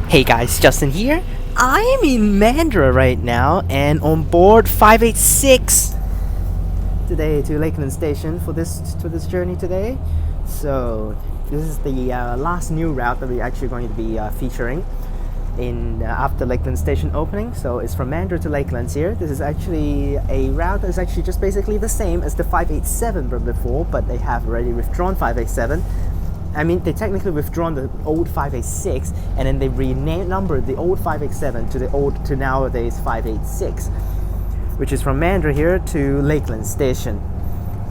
Hey guys, Justin here. I am in Mandurah right now and on board 586 today to Lakelands Station for this journey today. So this is the last new route that we're actually going to be featuring in after Lakelands Station opening. So it's from Mandurah to Lakelands here. This is actually a route that is actually just basically the same as the 587 from before, but they have already withdrawn 587. I mean, they technically withdrawn the old 586 and then they renumbered the old 587 to nowadays 586, which is from Mandurah here to Lakelands Station.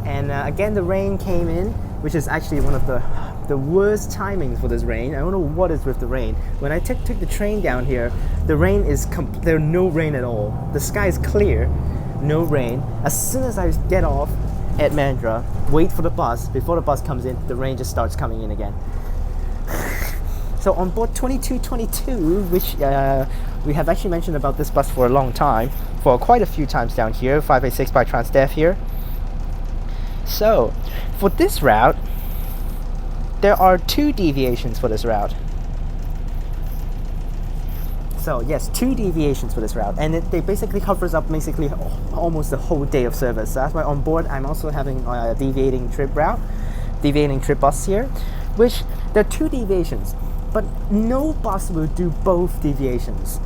And again, the rain came in, which is actually one of the worst timings for this rain. I don't know what is with the rain. When I took the train down here, the rain is there's no rain at all. The sky is clear, no rain. As soon as I get off at Mandurah, wait for the bus, before the bus comes in, the rain just starts coming in again. So on board 2222, which we have actually mentioned about this bus for a long time, for quite a few times down here, 586 by Transperth here. So for this route, there are two deviations for this route. So yes, two deviations for this route, and they basically covers up almost the whole day of service. So that's why on board I'm also having a deviating trip bus here, which there are two deviations, but no bus will do both deviations.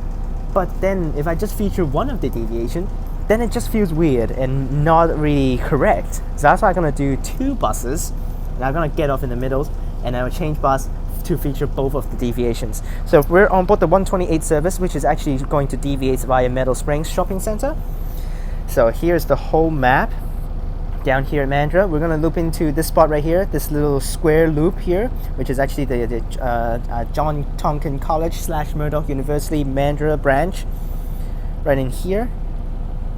But then if I just feature one of the deviation, then it just feels weird and not really correct. So that's why I'm gonna do two buses, and I'm gonna get off in the middle, and I will change bus to feature both of the deviations. So we're on board the 128 service, which is actually going to deviate via Meadow Springs Shopping Center. So here's the whole map down here at Mandurah. We're going to loop into this spot right here, this little square loop here, which is actually the John Tonkin College / Murdoch University Mandurah branch right in here.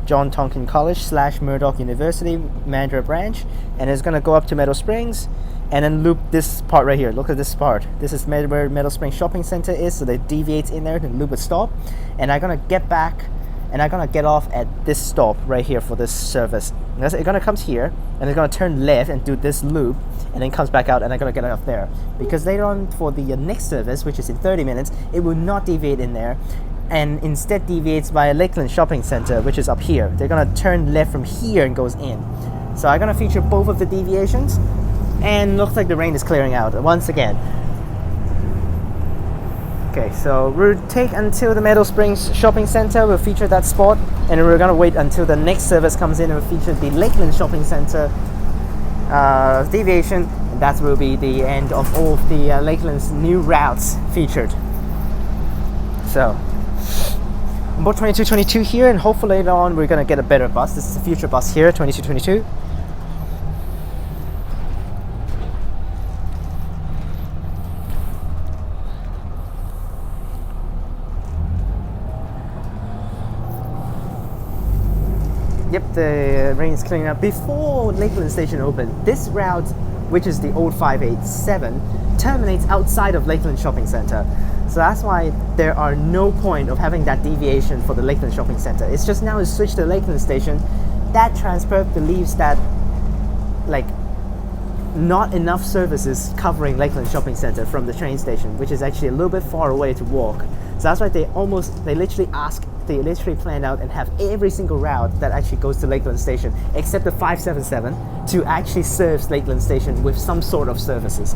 John Tonkin College / Murdoch University Mandurah branch, and it's going to go up to Meadow Springs and then loop this part right here. Look at this part. This is where Meadow Springs Shopping Center is, so they deviate in there and loop a stop. And I'm gonna get back and I'm gonna get off at this stop right here for this service. And it's gonna come here and it's gonna turn left and do this loop and then comes back out, and I'm gonna get off there. Because later on for the next service, which is in 30 minutes, it will not deviate in there and instead deviates via Lakelands Shopping Center, which is up here. They're gonna turn left from here and goes in. So I'm gonna feature both of the deviations. And looks like the rain is clearing out once again. Okay, so we'll take until the Meadow Springs Shopping Center. We'll feature that spot, and we're gonna wait until the next service comes in and we'll feature the Lakelands Shopping Center deviation, and that will be the end of all of the Lakelands new routes featured. So on board 2222 here, and hopefully later on we're gonna get a better bus. This is the future bus here, 2222. Yep, the rain is clearing up. Before Lakelands Station opened, this route, which is the old 587, terminates outside of Lakelands Shopping Center. So that's why there are no point of having that deviation for the Lakelands Shopping Center. It's just now it's switched to Lakelands Station. That Transperth believes that not enough services covering Lakelands Shopping Center from the train station, which is actually a little bit far away to walk. So that's why they literally planned out and have every single route that actually goes to Lakelands Station, except the 577, to actually serve Lakelands Station with some sort of services.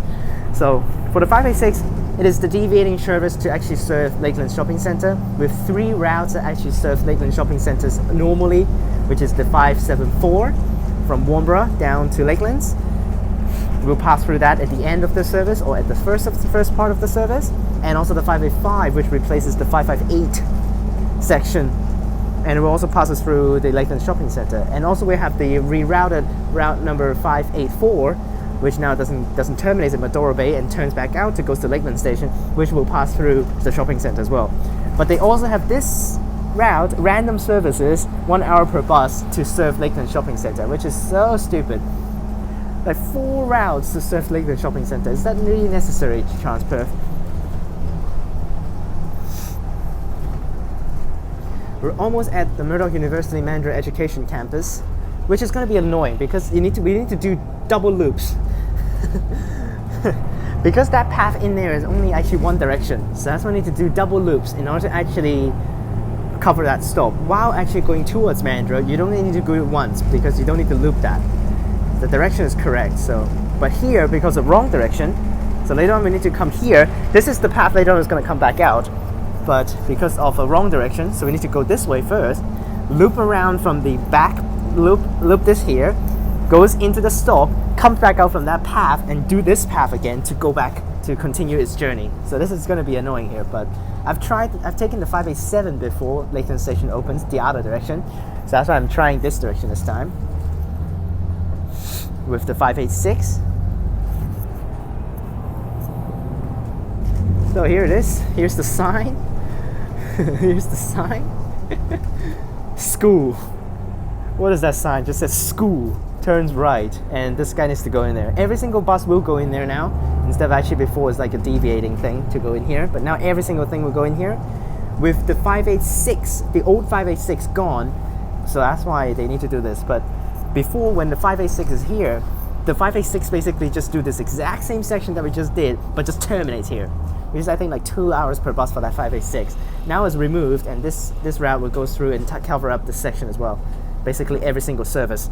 So for the 586, it is the deviating service to actually serve Lakelands Shopping Center, with three routes that actually serve Lakelands Shopping Centers normally, which is the 574 from Warnborough down to Lakelands. We'll pass through that at the end of the service, or at the first part of the service, and also the 585, which replaces the 558 section, and it will also pass us through the Lakelands Shopping Center. And also we have the rerouted route number 584, which now doesn't terminate at Mandurah Bay and turns back out to goes to Lakelands Station, which will pass through the shopping center as well. But they also have this route, random services, 1 hour per bus to serve Lakelands Shopping Center, which is so stupid. Like 4 routes to serve Lakelands Shopping Center. Is that really necessary, Transperth? We're almost at the Murdoch University Mandurah Education Campus, which is going to be annoying because we need to do double loops. because that path in there is only actually one direction, so that's why I need to do double loops in order to actually cover that stop. While actually going towards Mandurah, you don't need to go it once because you don't need to loop that. The direction is correct. So, but here, because of wrong direction, so later on we need to come here. This is the path later on is going to come back out, but because of a wrong direction, so we need to go this way first, loop around from the back, loop this here, goes into the stop, comes back out from that path, and do this path again to go back to continue its journey. So this is going to be annoying here, but I've taken the 587 before Lakelands Station opens the other direction, so that's why I'm trying this direction this time with the 586. So here it is. Here's the sign. Here's the sign. School. What is that sign? Just says school. Turns right, and this guy needs to go in there. Every single bus will go in there now, instead of actually before it's like a deviating thing to go in here, but now every single thing will go in here. With the 586, the old 586 gone, so that's why they need to do this. But before, when the 586 is here, the 586 basically just do this exact same section that we just did, but just terminates here, which is I think like 2 hours per bus for that 586. Now it's removed, and this route will go through and cover up this section as well. Basically every single service.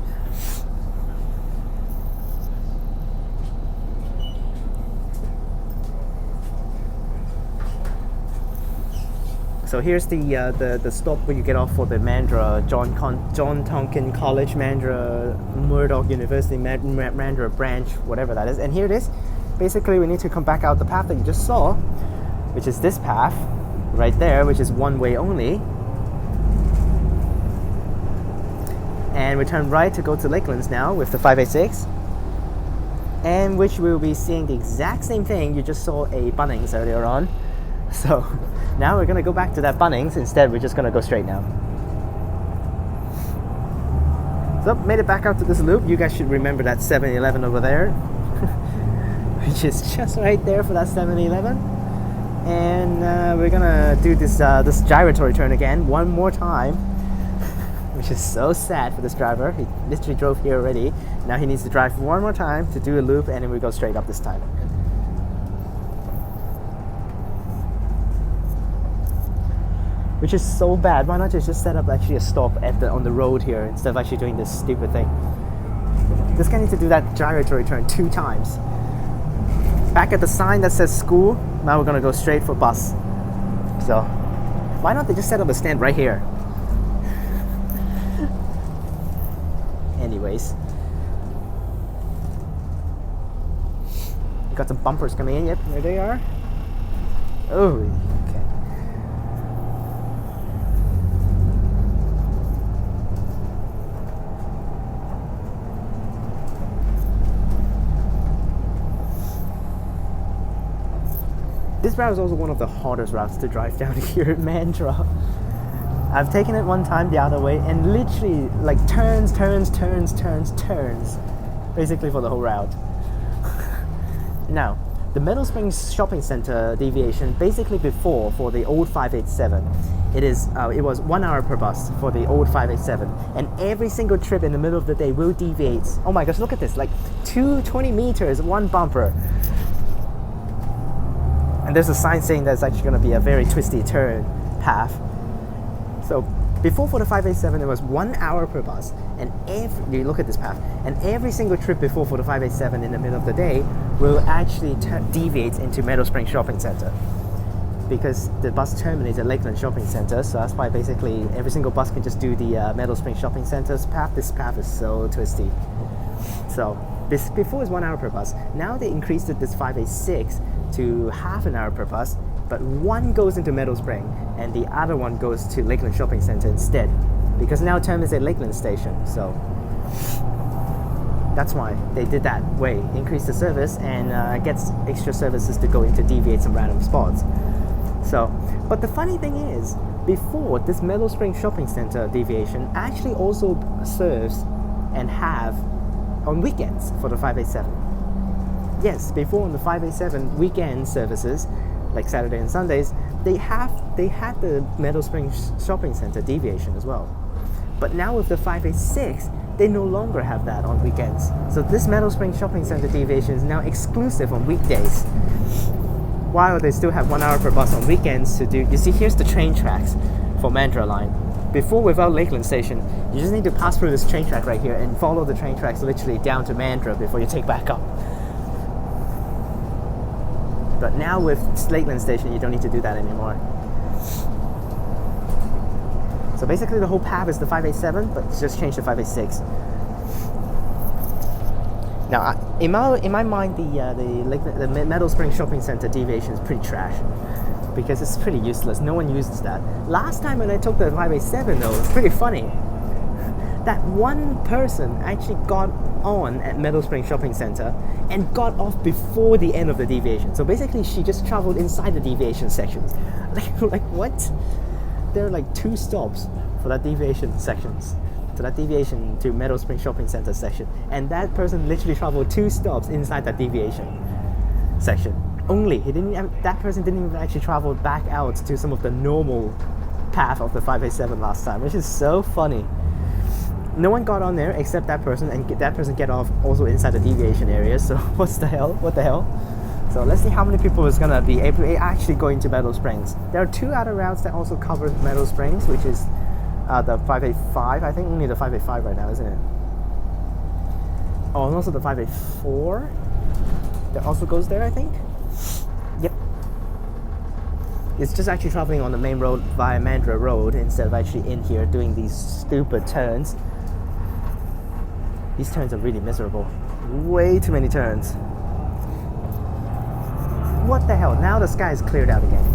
So here's the stop where you get off for the Mandurah, John Tonkin College, Mandurah, Murdoch University Mandurah branch, whatever that is. And here it is. Basically, we need to come back out the path that you just saw, which is this path right there, which is one way only. And we turn right to go to Lakelands now with the 586. And which we'll be seeing the exact same thing. You just saw a Bunnings earlier on. So now we're gonna go back to that Bunnings. Instead, we're just gonna go straight now. So made it back out to this loop. You guys should remember that 7-Eleven over there, which is just right there for that 7-Eleven. And we're gonna do this gyratory turn again one more time, which is so sad for this driver. He literally drove here already. Now he needs to drive one more time to do a loop, and then we go straight up this time. Which is so bad. Why not just set up actually a stop on the road here instead of actually doing this stupid thing? This guy needs to do that gyratory turn 2 times. Back at the sign that says school, now we're gonna go straight for bus. So why not they just set up a stand right here? Anyways, got some bumpers coming in. Yep, there they are. Oh, okay. This route is also one of the hardest routes to drive down here at Mandurah. I've taken it one time the other way and literally like turns, basically for the whole route. Now, the Meadow Springs Shopping Center deviation, basically before for the old 587, it was 1 hour per bus for the old 587, and every single trip in the middle of the day will deviate. Oh my gosh, look at this, like 220 meters, one bumper. And there's a sign saying that it's actually going to be a very twisty turn path. So before for the 587, it was 1 hour per bus, and you look at this path, and every single trip before for the 587 in the middle of the day will actually deviate into Meadow Springs Shopping Center, because the bus terminates at Lakelands Shopping Center. So that's why basically every single bus can just do the Meadow Springs Shopping Center's path. This path is so twisty. So this before is 1 hour per bus. Now they increased this 586 to half an hour per bus, but one goes into Meadow Spring and the other one goes to Lakelands Shopping Center instead, because now terminus at Lakelands Station. So that's why they did that way, increase the service and gets extra services to go into deviate some random spots. So, but the funny thing is, before this Meadow Springs Shopping Center deviation actually also serves and have on weekends for the 587. Yes, before on the 587 weekend services, like Saturday and Sundays, they had the Meadow Springs Shopping Center deviation as well. But now with the 586, they no longer have that on weekends. So this Meadow Springs Shopping Center deviation is now exclusive on weekdays. While they still have 1 hour per bus on weekends to do. You see, here's the train tracks for Mandurah Line. Before, without Lakelands Station, you just need to pass through this train track right here and follow the train tracks literally down to Mandurah before you take back up. But now with Lakelands Station, you don't need to do that anymore. So basically the whole path is the 587, but just change to 586. Now, in my mind, the Meadow Springs Shopping Center deviation is pretty trash because it's pretty useless. No one uses that. Last time when I took the 587 though, it's pretty funny. That one person actually got on at Meadow Springs Shopping Center and got off before the end of the deviation. So basically she just traveled inside the deviation sections. Like what? There are like 2 stops for that deviation sections. So that deviation to Meadow Springs Shopping Center section, and that person literally traveled 2 stops inside that deviation section. Only that person didn't even actually travel back out to some of the normal path of the 587 last time, which is so funny. No one got on there except that person, and that person get off also inside the deviation area. So what the hell? So let's see how many people is gonna be actually going to Meadow Springs. There are 2 other routes that also cover Meadow Springs, which is the 585, I think only the 585 right now, isn't it? Oh, and also the 584 that also goes there, I think. Yep. It's just actually traveling on the main road via Mandurah Road instead of actually in here doing these stupid turns. These turns are really miserable. Way too many turns. What the hell? Now the sky is cleared out again.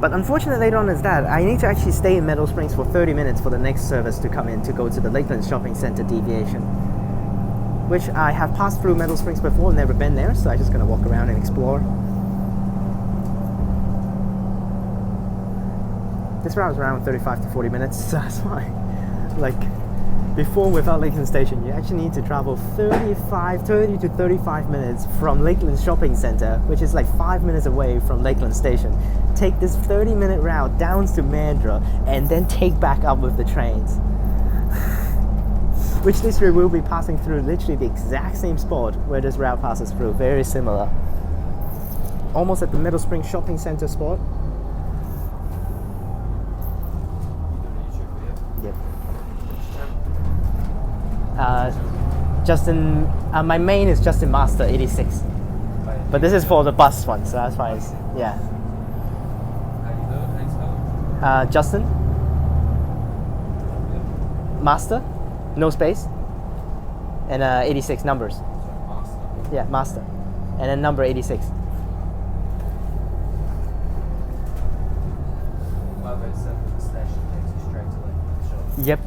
But unfortunately later on is that I need to actually stay in Meadow Springs for 30 minutes for the next service to come in to go to the Lakelands Shopping Center deviation, which I have passed through Meadow Springs before, never been there, so I'm just gonna walk around and explore. This route is around 35 to 40 minutes, so that's why, like, before without Lakelands Station, you actually need to travel 30 to 35 minutes from Lakelands Shopping Center, which is like 5 minutes away from Lakelands Station. Take this 30-minute route down to Mandurah and then take back up with the trains. Which this route will be passing through literally the exact same spot where this route passes through, very similar. Almost at the Meadow Springs Shopping Center spot. Yep. Justin, my main is Justin Master 86, but this is for the bus one, so that's why it's, yeah. Justin Master, no space, and 86 numbers. Yeah, Master, and then number 86. Yep.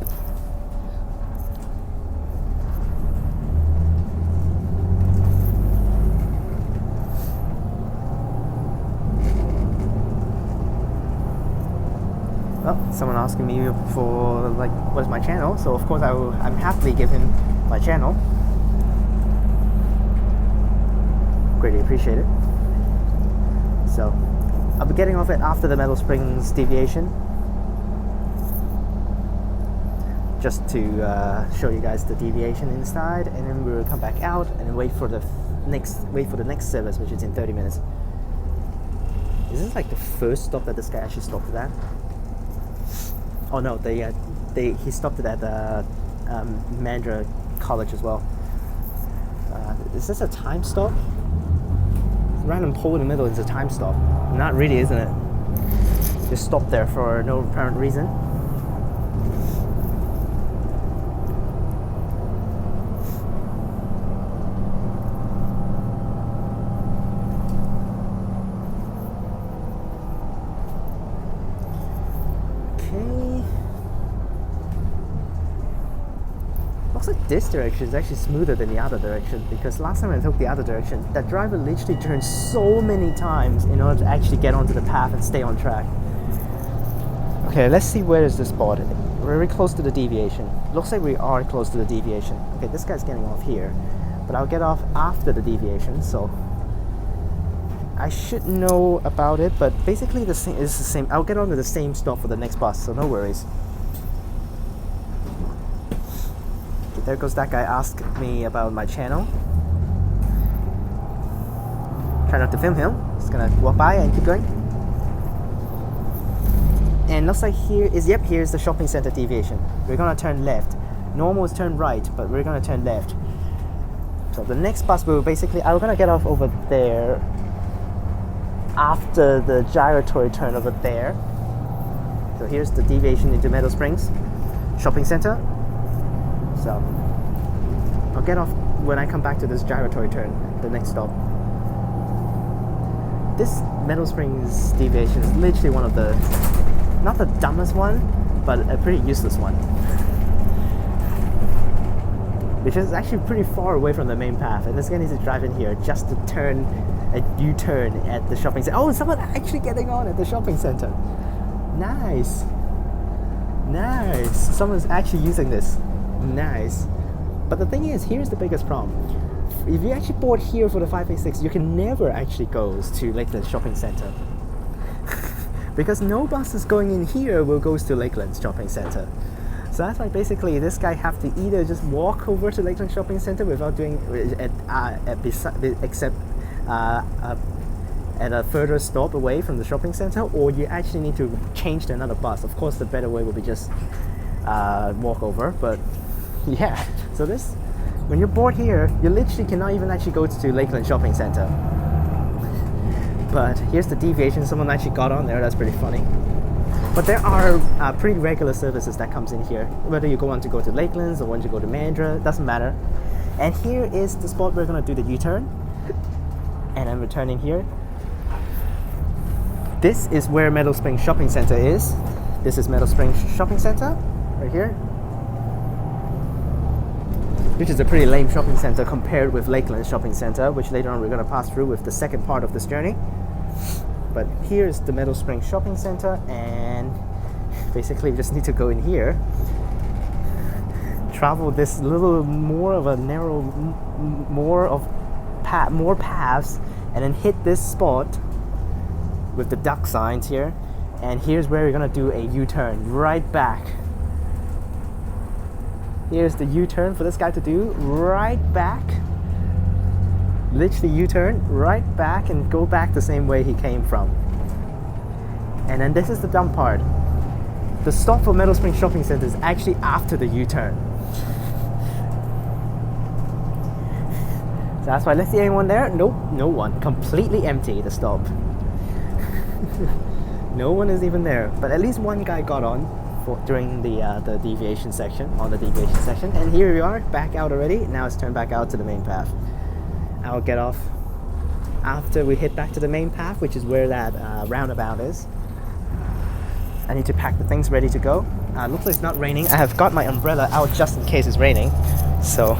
Well, someone asking me for like what is my channel, so of course I'm happily give him my channel. Greatly appreciate it. So I'll be getting off it after the Meadow Springs deviation, just to show you guys the deviation inside, and then we'll come back out and wait for the next service, which is in 30 minutes. Is this like the first stop that this guy actually stopped at? Oh no, he stopped it at Mandurah College as well. Is this a time stop? Random pole in the middle is a time stop. Not really, isn't it? Just stop there for no apparent reason. Looks like this direction is actually smoother than the other direction, because last time I took the other direction, that driver literally turned so many times in order to actually get onto the path and stay on track. Okay, let's see where is this spot. We're very close to the deviation. Looks like we are close to the deviation. Okay, this guy's getting off here, but I'll get off after the deviation, so I should know about it, but basically it's the same. I'll get onto the same stop for the next bus, so no worries. there goes that guy asked me about my channel. Try not to film him. Just gonna walk by and keep going. And looks like here's the shopping center deviation. We're gonna turn left. Normal is turn right, but we're gonna turn left. So the next bus will basically, I'm gonna get off over there after the gyratory turn over there. So here's the deviation into Meadow Springs Shopping Center. So I'll get off when I come back to this gyratory turn, the next stop. This Meadow Springs deviation is literally one of the, not the dumbest one, but a pretty useless one. Which is actually pretty far away from the main path, and this guy needs to drive in here just to turn a U-turn at the shopping center. Oh, someone actually getting on at the shopping center. Nice. Nice. Someone's actually using this. Nice. But the thing is, here's the biggest problem. If you actually board here for the 586, you can never actually go to Lakelands Shopping Center. Because no buses going in here will go to Lakelands Shopping Center. So that's why basically this guy have to either just walk over to Lakelands Shopping Center without doing except at a further stop away from the shopping center, or you actually need to change to another bus. Of course, the better way would be just walk over. But yeah, so this, when you're bored here, you literally cannot even actually go to Lakelands Shopping Center. But here's the deviation. Someone actually got on there. That's pretty funny. But there are pretty regular services that comes in here. Whether you want to go to Lakelands or want to go to Mandurah, doesn't matter. And here is the spot we're going to do the U-turn. And I'm returning here. This is where Meadow Springs Shopping Center is. This is Meadow Springs Shopping Center, right here. Which is a pretty lame shopping center compared with Lakelands Shopping Center, which later on we're going to pass through with the second part of this journey. But here's the Meadow Springs Shopping Center, and basically we just need to go in here, travel this little more of a narrow, more paths, and then hit this spot with the duck signs here. And here's where we're gonna do a U-turn right back. Here's the U-turn for this guy to do right back. Literally U-turn right back and go back the same way he came from. And then this is the dumb part. The stop for Meadow Springs Shopping Center is actually after the U-turn. So that's why, let's see anyone there? Nope, no one. Completely empty, the stop. No one is even there. But at least one guy got on during the deviation section, and here we are, back out already. Now it's turned back out to the main path. I'll get off after we hit back to the main path, which is where that roundabout is. I need to pack the things ready to go. Looks like it's not raining. I have got my umbrella out just in case it's raining. So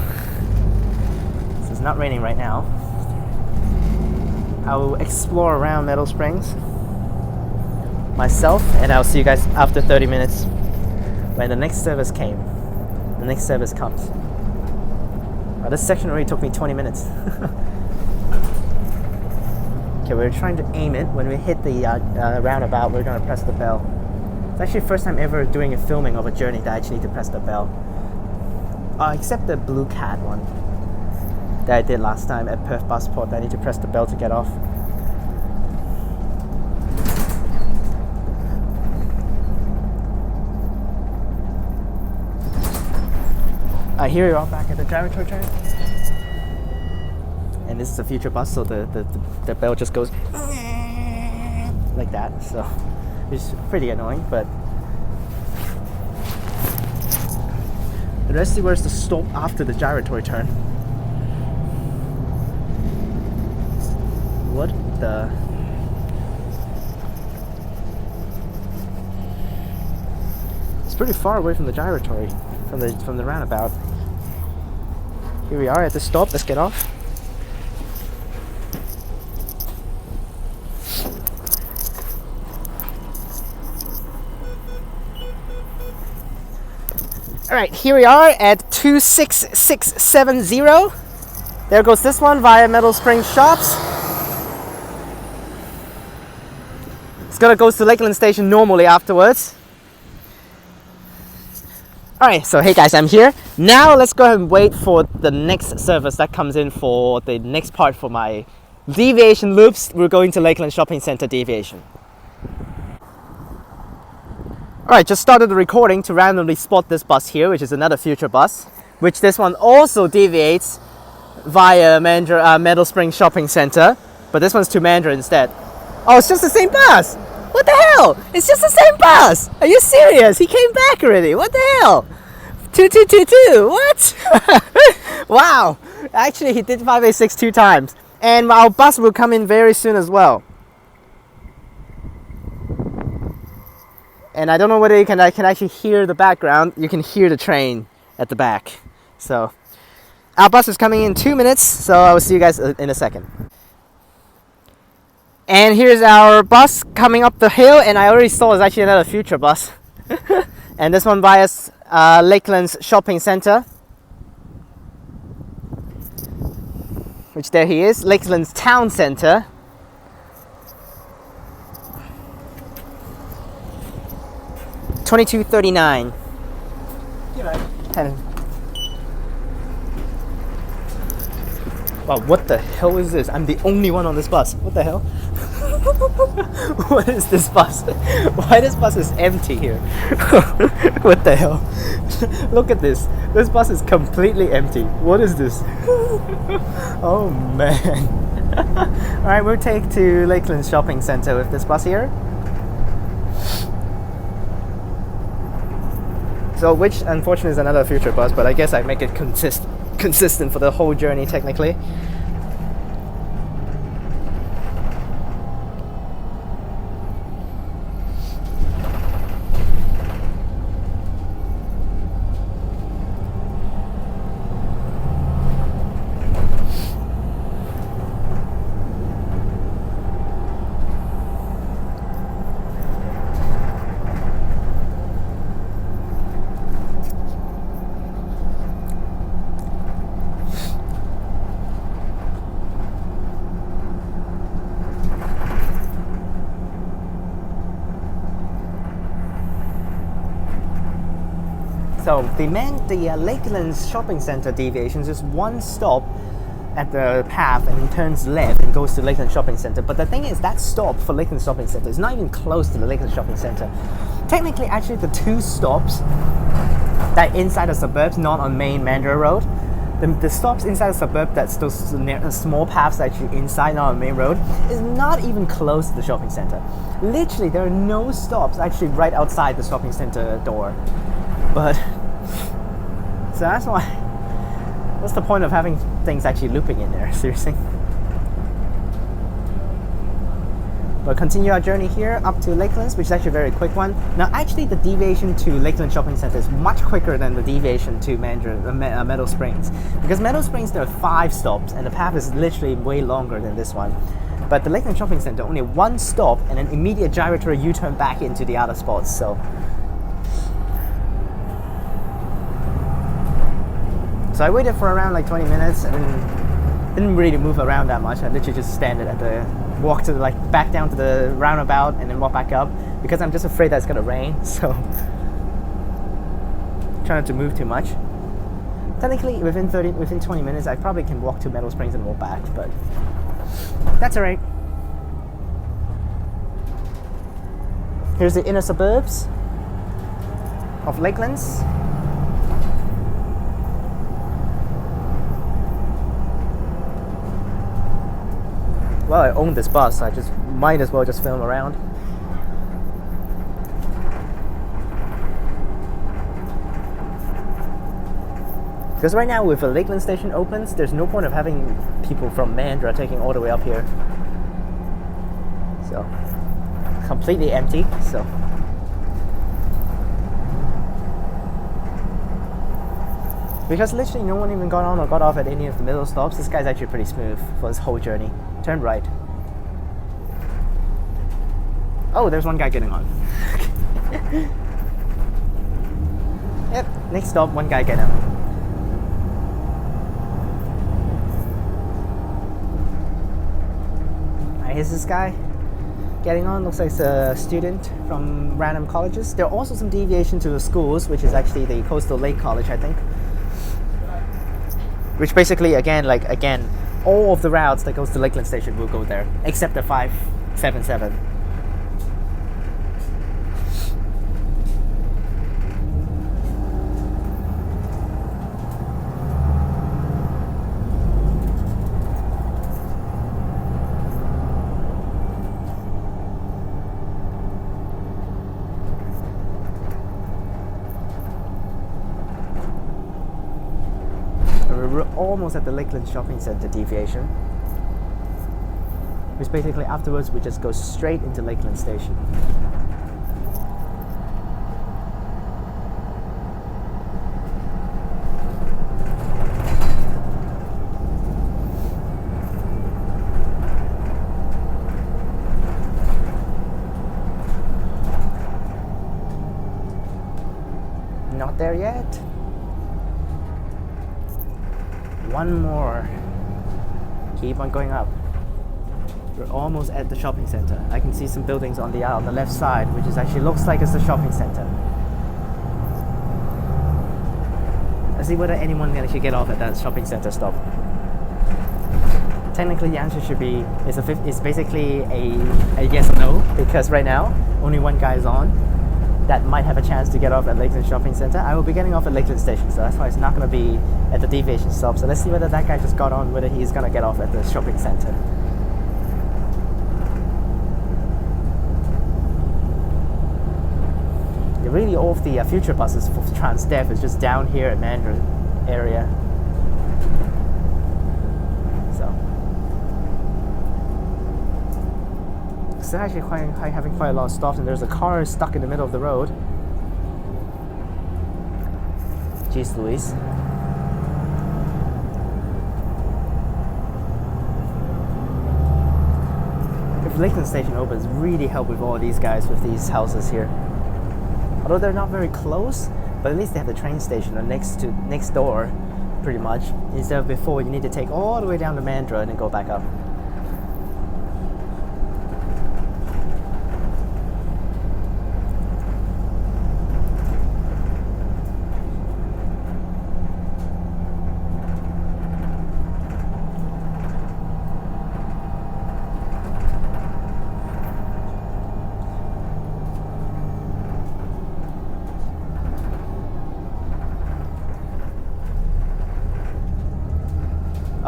it's not raining right now. I will explore around Meadow Springs myself, and I'll see you guys after 30 minutes when the next service comes. This section already took me 20 minutes. Okay, we're trying to aim it. When we hit the roundabout, we're going to press the bell. It's actually the first time ever doing a filming of a journey that I actually need to press the bell. Except the blue cat one that I did last time at Perth Busport. I need to press the bell to get off. Here we are back at the gyratory turn. And this is a future bus, so the bell just goes like that, so it's pretty annoying. But let's see where's the stop after the gyratory turn. What the? It's pretty far away from the gyratory, from the roundabout. Here we are at the stop. Let's get off. Alright, here we are at 26670. There goes this one via Meadow Springs Shops. It's gonna go to Lakelands Station normally afterwards. Alright, so hey guys, I'm here. Now let's go ahead and wait for the next service that comes in for the next part for my deviation loops. We're going to Lakelands Shopping Center deviation. Alright, just started the recording to randomly spot this bus here, which is another future bus, which this one also deviates via Meadow Springs Shopping Center, but this one's to Mandurah instead. Oh, it's just the same bus! What the hell? It's just the same bus! Are you serious? He came back already. What the hell? 2222. What? Wow. Actually, he did 586 2 times. And our bus will come in very soon as well. And I don't know whether I can actually hear the background. You can hear the train at the back. So, our bus is coming in 2 minutes, so I will see you guys in a second. And here's our bus coming up the hill, and I already saw it's actually another future bus. And this one via Lakelands Shopping Center. Which there he is, Lakelands Town Center. $22.39. Wow, what the hell is this? I'm the only one on this bus. What the hell? What is this bus? Why this bus is empty here? What the hell? Look at this. This bus is completely empty. What is this? Oh man. Alright, we'll take to Lakelands Shopping Center with this bus here. So, which unfortunately is another future bus, but I guess I make it consistent for the whole journey technically. So the Lakelands Shopping Center deviation is just one stop at the path and it turns left and goes to Lakelands Shopping Center. But the thing is, that stop for Lakelands Shopping Center is not even close to the Lakelands Shopping Center. Technically, actually, the two stops that inside the suburbs, not on main Mandurah Road, the stops inside the suburb, that's those small paths actually inside, not on main road, is not even close to the shopping center. Literally, there are no stops actually right outside the shopping center door. But so that's why. What's the point of having things actually looping in there? Seriously. But continue our journey here up to Lakelands, which is actually a very quick one. Now, actually, the deviation to Lakelands Shopping Center is much quicker than the deviation to Meadow Springs, because Meadow Springs there are 5 stops, and the path is literally way longer than this one. But the Lakelands Shopping Center only one stop and an immediate gyratory U-turn back into the other spots. So I waited for around like 20 minutes and didn't really move around that much. I literally just standed at the walk to back down to the roundabout and then walk back up, because I'm just afraid that it's gonna rain. So try not to move too much. Technically, within 20 minutes, I probably can walk to Meadow Springs and walk back, but that's alright. Here's the inner suburbs of Lakelands. Well, I own this bus, I just might as well just film around. Because right now, if the Lakelands Station opens, there's no point of having people from Mandurah taking all the way up here. So, completely empty, so. Because literally no one even got on or got off at any of the middle stops. This guy's actually pretty smooth for his whole journey. Turn right. Oh, there's one guy getting on. Yep, next stop, one guy getting on. Alright, here's this guy getting on. Looks like it's a student from random colleges. There are also some deviation to the schools, which is actually the Coastal Lake College, I think. Which basically, again, all of the routes that goes to Lakelands Station will go there, except the 577. We're almost at the Lakelands Shopping Center deviation, which basically afterwards we just go straight into Lakelands Station. Not there yet. One more. Keep on going up. We're almost at the shopping center. I can see some buildings on the left side, which is actually looks like it's the shopping center. Let's see whether anyone can actually get off at that shopping center stop. Technically, the answer should be it's basically a yes or no, because right now only one guy is on that might have a chance to get off at Lakelands Shopping Center. I will be getting off at Lakelands Station, so that's why it's not going to be at the Deviation stop. So let's see whether that guy just got on, whether he's going to get off at the shopping center. Yeah, really, all of the future buses for Transperth is just down here at Mandurah area. It's actually having quite a lot of stops, and there's a car stuck in the middle of the road. Jeez Louise. If Lakelands Station opens, really help with all these guys with these houses here. Although they're not very close, but at least they have the train station next door, pretty much. Instead of before, you need to take all the way down to Mandurah and then go back up.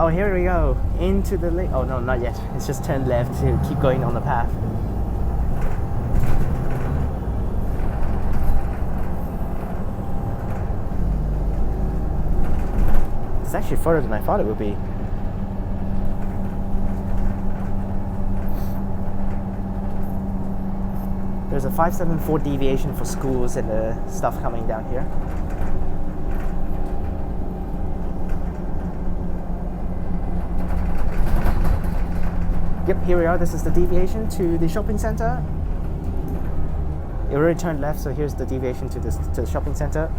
Oh, here we go, into the lake. Oh no, not yet. It's just turn left to keep going on the path. It's actually further than I thought it would be. There's a 574 deviation for schools and the stuff coming down here. Yep, here we are. This is the deviation to the shopping center. It already turned left, so here's the deviation to the shopping center.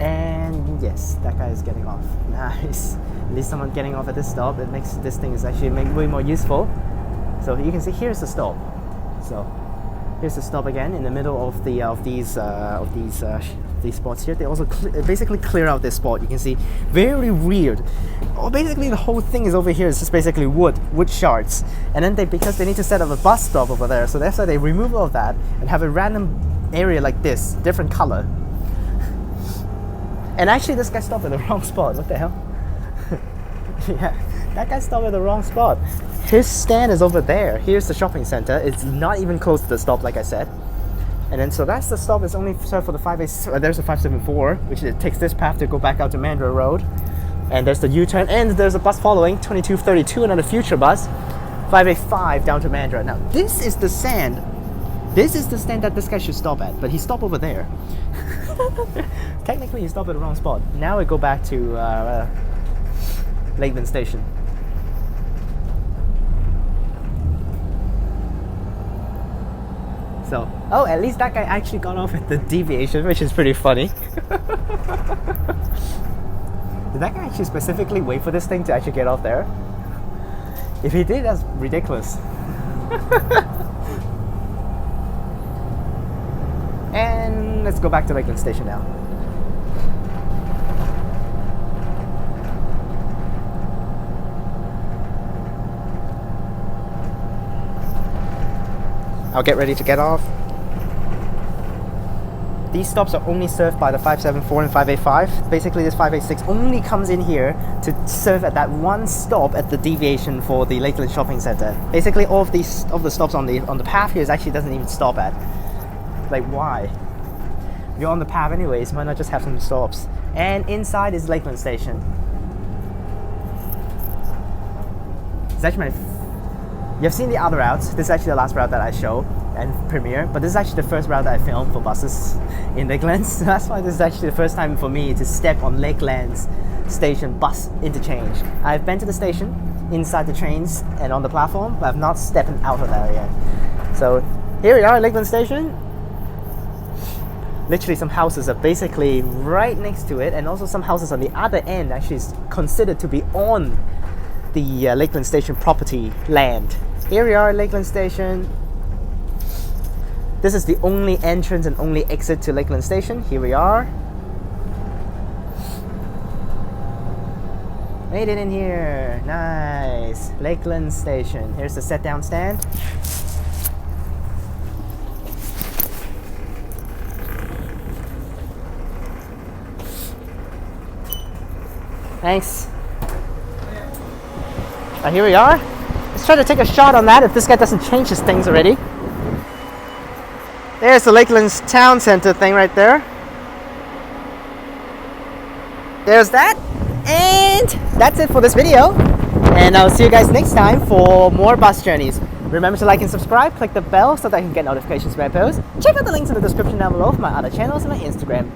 And yes, that guy is getting off. Nice. At least someone getting off at this stop. It makes this thing is actually way more useful. So you can see here's the stop. So here's the stop again in the middle of these spots here. They also basically clear out this spot. You can see very weird. Oh, basically the whole thing is over here. It's just basically wood shards, and then because they need to set up a bus stop over there, so that's why they remove all of that and have a random area like this, different color. And actually, this guy stopped at the wrong spot. What the hell? Yeah, that guy stopped at the wrong spot. His stand is over there. Here's the shopping center. It's not even close to the stop, like I said. And then so that's the stop. It's only served for the 5A. There's a 574, which it takes this path to go back out to Mandurah Road. And there's the U-turn, and there's a bus following, 2232, another future bus, 5A5 down to Mandurah. Now this is the stand. This is the stand that this guy should stop at, but he stopped over there. Technically, he stopped at the wrong spot. Now we go back to Lakelands Station. So, oh, at least that guy actually got off at the deviation, which is pretty funny. Did that guy actually specifically wait for this thing to actually get off there? If he did, that's ridiculous. And let's go back to Lakelands Station now. I'll get ready to get off. These stops are only served by the 574 and 585. Basically, this 586 only comes in here to serve at that one stop at the deviation for the Lakelands Shopping Center. Basically, all of the stops on the path here actually doesn't even stop at. Like, why? You're on the path anyways, why not just have some stops? And inside is Lakelands Station. It's actually You've seen the other routes. This is actually the last route that I show and premiere, but this is actually the first route that I filmed for buses in Lakelands. So that's why this is actually the first time for me to step on Lakelands Station bus interchange. I've been to the station, inside the trains and on the platform, but I've not stepped out of that yet. So here we are at Lakelands Station. Literally some houses are basically right next to it, and also some houses on the other end actually is considered to be on the Lakelands Station property land. Here we are at Lakelands Station. This is the only entrance and only exit to Lakelands Station. Here we are. Made it in here. Nice. Lakelands Station. Here's the set down stand. Thanks. Here we are. Let's try to take a shot on that if this guy doesn't change his things already. There's the Lakelands Town Center thing right there. There's that. And that's it for this video. And I'll see you guys next time for more bus journeys. Remember to like and subscribe, click the bell so that I can get notifications when I post. Check out the links in the description down below for my other channels and my Instagram.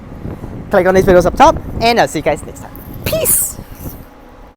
Click on these videos up top, and I'll see you guys next time. Peace!